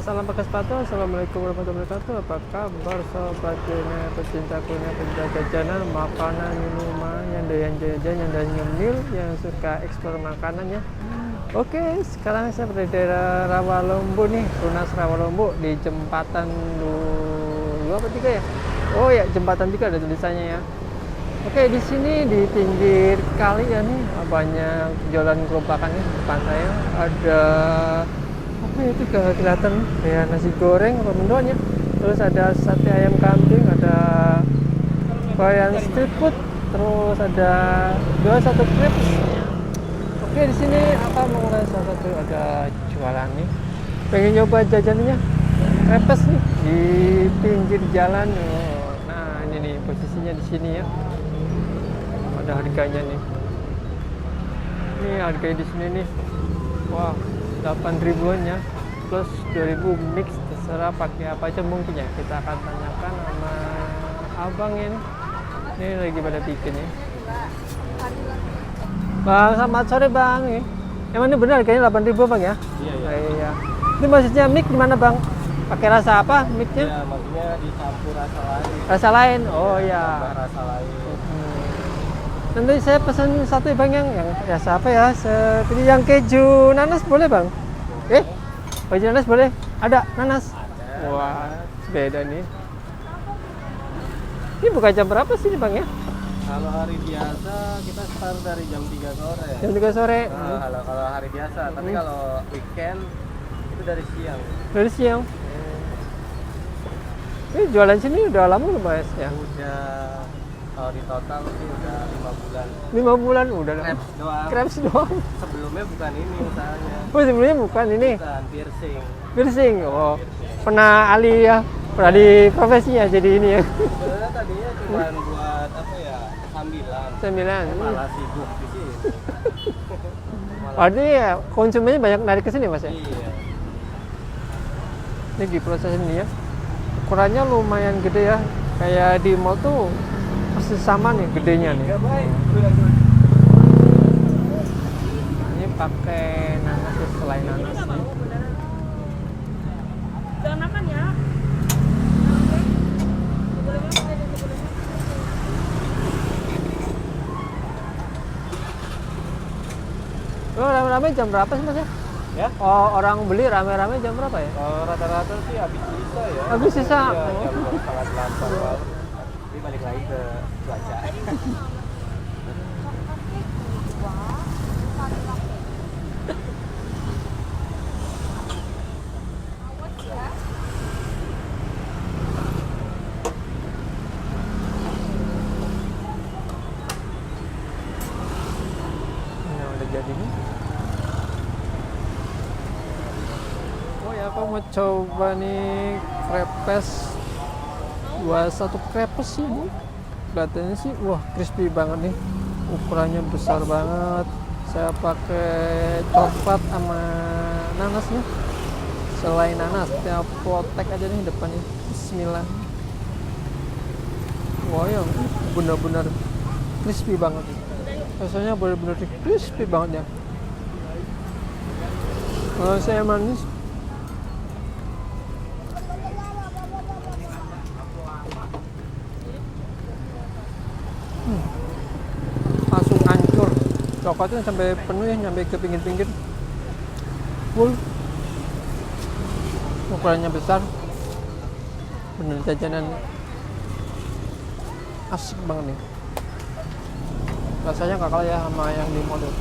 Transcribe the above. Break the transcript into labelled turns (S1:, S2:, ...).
S1: salam pakai sepatu. Assalamualaikum warahmatullahi wabarakatuh. Apa kabar sobat kuliner, pecinta kuliner, pecinta jajanan, makanan, minuman, yang doyan jajan, yang doyan ngemil, yang suka eksplor makanan ya. Oke, sekarang saya berada di daerah Rawalumbu nih, Tunas Rawalumbu di jembatan 2 apa 3 ya? Oh ya, jembatan 3 ada tulisannya ya. Oke, di sini di pinggir kali ya nih banyak jualan gerobakan ya. Depan saya ada apa itu kelihatan kayak nasi goreng apa mendoan ya. Terus ada sate ayam kamping, ada Korean street food, terus ada satu crepes. Oke, di sini apa mengenai salah satu ada jualan nih. Pengen nyoba jajannya crepes nih di pinggir jalan. Nah, ini nih posisinya di sini ya. Ada harganya nih. Ini harganya di sini nih. Wah, 8 ribuan ya. Plus 2000 mix, terserah pakai apa aja mungkin ya. Kita akan tanyakan sama abang ini. Ini lagi pada bikin ya. Bang, selamat sore Bang. Emang ini benar harganya 8.000 Bang ya?
S2: Iya.
S1: Iya. Ini maksudnya mic gimana Bang? Pakai rasa apa micnya?
S2: Iya, maksudnya dicampur rasa lain.
S1: Rasa lain? Oh iya.
S2: Rasa lain.
S1: Nanti saya pesan satu ya Bang yang rasa apa ya? Seperti yang keju nanas boleh Bang? Keju nanas boleh? Ada nanas?
S2: Ada.
S1: Wah, beda nih. Ini buka jam berapa sih nih Bang ya?
S2: Kalau hari biasa kita start dari jam 3 sore.
S1: Jam 3 sore.
S2: Kalau hari biasa, tapi kalau weekend itu dari siang.
S1: Dari siang. Ini jualan sini udah lama belum Mas ya?
S2: Udah kalau di total sih udah 5 bulan.
S1: 5 bulan udah.
S2: Crepes doang.
S1: Crepes doang.
S2: Sebelumnya bukan ini usahanya.
S1: Oh, sebelumnya bukan ini.
S2: Bukan piercing.
S1: Piercing. Oh. Pernah alih ya. Pernah di profesinya jadi ini ya.
S2: Sebenarnya tadinya cuma buat apa ya? Sambilan. Malah sibuk di sini.
S1: Berarti ya konsumennya banyak narik ke sini Mas ya?
S2: Iya.
S1: Ini di proses ini ya. Ukurannya lumayan gede ya. Kayak di mall tuh pasti sama nih gedenya nih. Ini pakai nanas ya, selain nanas nih.
S3: Jangan makan ya.
S1: Oh, rame-rame jam berapa sih Mas ya?
S2: Ya?
S1: Oh, orang beli rame-rame jam berapa ya?
S2: Rata-rata sih habis sisa ya.
S1: Habis sisa.
S2: Iya, jam 7:30 baru. Tapi balik lagi ke cuaca.
S1: Nah, udah jadi nih. Oh ya, aku mau coba nih crepes 21 crepes sih ini. Kelihatannya sih, wah crispy banget nih. Ukurannya besar banget. Saya pakai coklat sama nanas nih. Selain nanas, kita potek aja nih depannya. Bismillah. Wah ya, benar-benar crispy banget. Rasanya benar-benar crispy banget ya. Kalau saya manis, langsung hancur. Coklatnya sampai penuh ya, sampai ke pinggir-pinggir. Full. Ukurannya besar. Bener jajanan asik banget nih. Rasanya gak kalah ya sama yang di mall tuh.